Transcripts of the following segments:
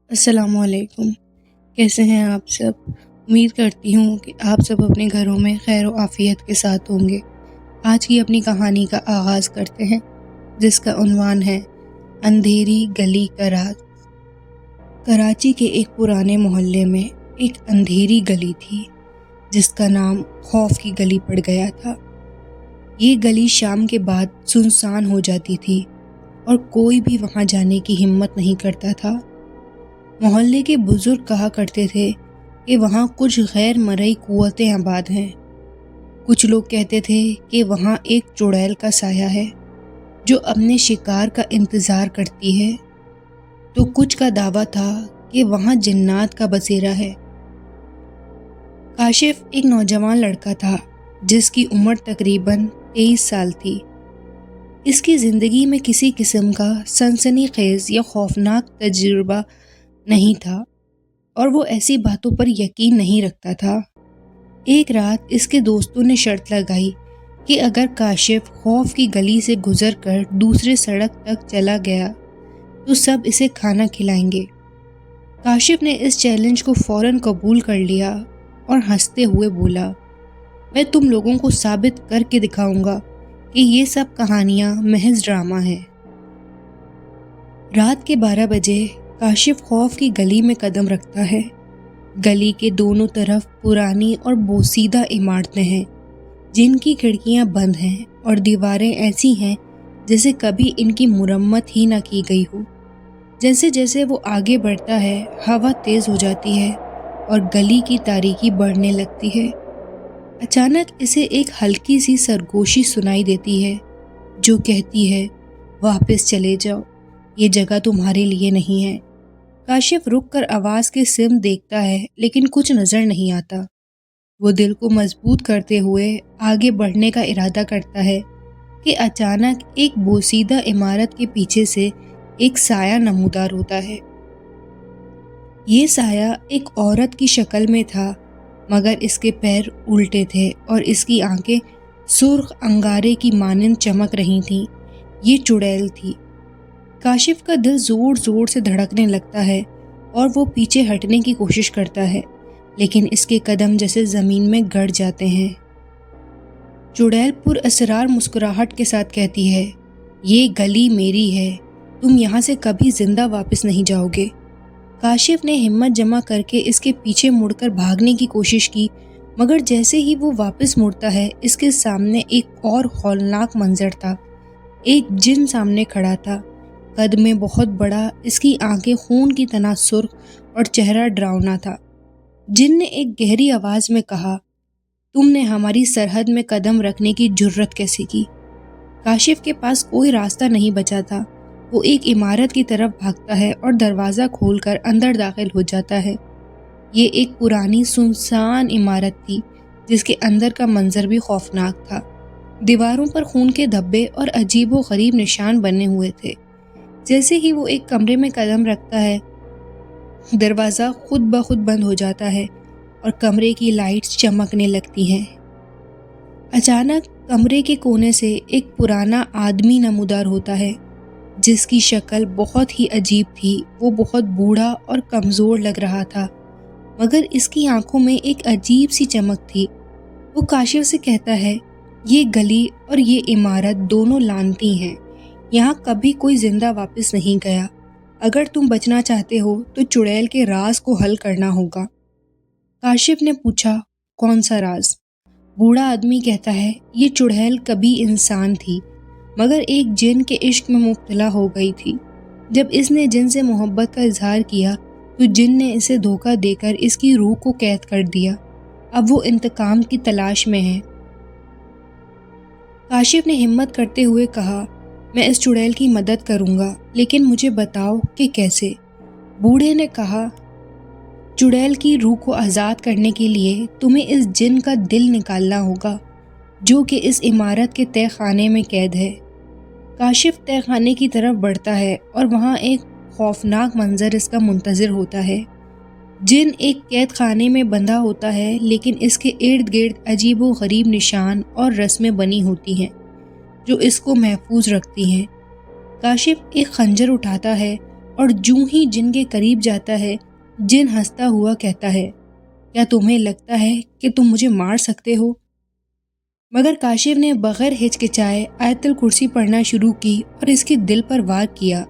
السلام علیکم۔ کیسے ہیں آپ سب؟ امید کرتی ہوں کہ آپ سب اپنے گھروں میں خیر و عافیت کے ساتھ ہوں گے۔ آج کی اپنی کہانی کا آغاز کرتے ہیں، جس کا عنوان ہے اندھیری گلی کا راز۔ کراچی کے ایک پرانے محلے میں ایک اندھیری گلی تھی، جس کا نام خوف کی گلی پڑ گیا تھا۔ یہ گلی شام کے بعد سنسان ہو جاتی تھی اور کوئی بھی وہاں جانے کی ہمت نہیں کرتا تھا۔ محلے کے بزرگ کہا کرتے تھے کہ وہاں کچھ غیر مرئی قوتیں آباد ہیں۔ کچھ لوگ کہتے تھے کہ وہاں ایک چڑیل کا سایہ ہے جو اپنے شکار کا انتظار کرتی ہے، تو کچھ کا دعویٰ تھا کہ وہاں جنات کا بسیرا ہے۔ کاشف ایک نوجوان لڑکا تھا جس کی عمر تقریباً 23 سال تھی۔ اس کی زندگی میں کسی قسم کا سنسنی خیز یا خوفناک تجربہ نہیں تھا اور وہ ایسی باتوں پر یقین نہیں رکھتا تھا۔ ایک رات اس کے دوستوں نے شرط لگائی کہ اگر کاشف خوف کی گلی سے گزر کر دوسرے سڑک تک چلا گیا تو سب اسے کھانا کھلائیں گے۔ کاشف نے اس چیلنج کو فوراً قبول کر لیا اور ہنستے ہوئے بولا، میں تم لوگوں کو ثابت کر کے دکھاؤں گا کہ یہ سب کہانیاں محض ڈرامہ ہے۔ رات کے 12 بجے کاشف خوف کی گلی میں قدم رکھتا ہے۔ گلی کے دونوں طرف پرانی اور بوسیدہ عمارتیں ہیں جن کی کھڑکیاں بند ہیں اور دیواریں ایسی ہیں جیسے کبھی ان کی مرمت ہی نہ کی گئی ہو۔ جیسے جیسے وہ آگے بڑھتا ہے، ہوا تیز ہو جاتی ہے اور گلی کی تاریکی بڑھنے لگتی ہے۔ اچانک اسے ایک ہلکی سی سرگوشی سنائی دیتی ہے جو کہتی ہے، واپس چلے جاؤ، یہ جگہ تمہارے لیے نہیں ہے۔ کاشف رک کر آواز کے سمت دیکھتا ہے لیکن کچھ نظر نہیں آتا۔ وہ دل کو مضبوط کرتے ہوئے آگے بڑھنے کا ارادہ کرتا ہے کہ اچانک ایک بوسیدہ عمارت کے پیچھے سے ایک سایہ نمودار ہوتا ہے۔ یہ سایہ ایک عورت کی شکل میں تھا، مگر اس کے پیر الٹے تھے اور اس کی آنکھیں سرخ انگارے کی مانند چمک رہی تھیں۔ یہ چڑیل تھی۔ کاشف کا دل زور زور سے دھڑکنے لگتا ہے اور وہ پیچھے ہٹنے کی کوشش کرتا ہے، لیکن اس کے قدم جیسے زمین میں گڑ جاتے ہیں۔ چڑیل پر اسرار مسکراہٹ کے ساتھ کہتی ہے، یہ گلی میری ہے، تم یہاں سے کبھی زندہ واپس نہیں جاؤ گے۔ کاشف نے ہمت جمع کر کے اس کے پیچھے مڑ کر بھاگنے کی کوشش کی، مگر جیسے ہی وہ واپس مڑتا ہے اس کے سامنے ایک اور ہولناک منظر تھا۔ ایک جن سامنے کھڑا تھا، قد میں بہت بڑا، اس کی آنکھیں خون کی طرح سرخ اور چہرہ ڈراؤنا تھا۔ جن نے ایک گہری آواز میں کہا، تم نے ہماری سرحد میں قدم رکھنے کی جرت کیسے کی؟ کاشف کے پاس کوئی راستہ نہیں بچا تھا۔ وہ ایک عمارت کی طرف بھاگتا ہے اور دروازہ کھول کر اندر داخل ہو جاتا ہے۔ یہ ایک پرانی سنسان عمارت تھی جس کے اندر کا منظر بھی خوفناک تھا۔ دیواروں پر خون کے دھبے اور عجیب و غریب نشان بنے ہوئے تھے۔ جیسے ہی وہ ایک کمرے میں قدم رکھتا ہے، دروازہ خود بخود بند ہو جاتا ہے اور کمرے کی لائٹس چمکنے لگتی ہیں۔ اچانک کمرے کے کونے سے ایک پرانا آدمی نمودار ہوتا ہے جس کی شکل بہت ہی عجیب تھی۔ وہ بہت بوڑھا اور کمزور لگ رہا تھا، مگر اس کی آنکھوں میں ایک عجیب سی چمک تھی۔ وہ کاشف سے کہتا ہے، یہ گلی اور یہ عمارت دونوں لعنتی ہیں، یہاں کبھی کوئی زندہ واپس نہیں گیا۔ اگر تم بچنا چاہتے ہو تو چڑیل کے راز کو حل کرنا ہوگا۔ کاشف نے پوچھا، کون سا راز؟ بوڑھا آدمی کہتا ہے، یہ چڑیل کبھی انسان تھی، مگر ایک جن کے عشق میں مبتلا ہو گئی تھی۔ جب اس نے جن سے محبت کا اظہار کیا تو جن نے اسے دھوکہ دے کر اس کی روح کو قید کر دیا۔ اب وہ انتقام کی تلاش میں ہے۔ کاشف نے ہمت کرتے ہوئے کہا، میں اس چڑیل کی مدد کروں گا، لیکن مجھے بتاؤ کہ کیسے؟ بوڑھے نے کہا، چڑیل کی روح کو آزاد کرنے کے لیے تمہیں اس جن کا دل نکالنا ہوگا جو کہ اس عمارت کے تہہ خانے میں قید ہے۔ کاشف تہہ خانے کی طرف بڑھتا ہے اور وہاں ایک خوفناک منظر اس کا منتظر ہوتا ہے۔ جن ایک قید خانے میں بندھا ہوتا ہے، لیکن اس کے ارد گرد عجیب و غریب نشان اور رسمیں بنی ہوتی ہیں جو اس کو محفوظ رکھتی ہیں۔ کاشف ایک خنجر اٹھاتا ہے اور جوں ہی جن کے قریب جاتا ہے جن ہنستا ہوا کہتا ہے، کیا تمہیں لگتا ہے کہ تم مجھے مار سکتے ہو؟ مگر کاشف نے بغیر ہچکچائے آیت الکرسی پڑھنا شروع کی اور اس کے دل پر وار کیا۔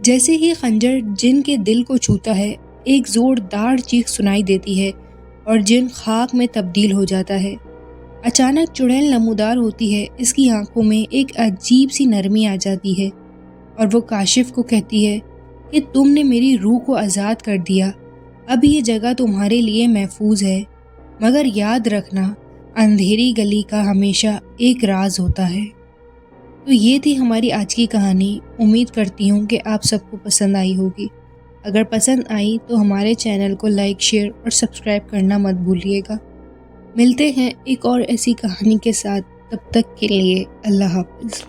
جیسے ہی خنجر جن کے دل کو چھوتا ہے، ایک زوردار چیخ سنائی دیتی ہے اور جن خاک میں تبدیل ہو جاتا ہے۔ اچانک چڑیل نمودار ہوتی ہے، اس کی آنکھوں میں ایک عجیب سی نرمی آ جاتی ہے اور وہ کاشف کو کہتی ہے کہ تم نے میری روح کو آزاد کر دیا، اب یہ جگہ تمہارے لیے محفوظ ہے، مگر یاد رکھنا اندھیری گلی کا ہمیشہ ایک راز ہوتا ہے۔ تو یہ تھی ہماری آج کی کہانی۔ امید کرتی ہوں کہ آپ سب کو پسند آئی ہوگی۔ اگر پسند آئی تو ہمارے چینل کو لائک، شیئر اور سبسکرائب کرنا مت بھولیے گا۔ ملتے ہیں ایک اور ایسی کہانی کے ساتھ، تب تک کے لیے اللہ حافظ۔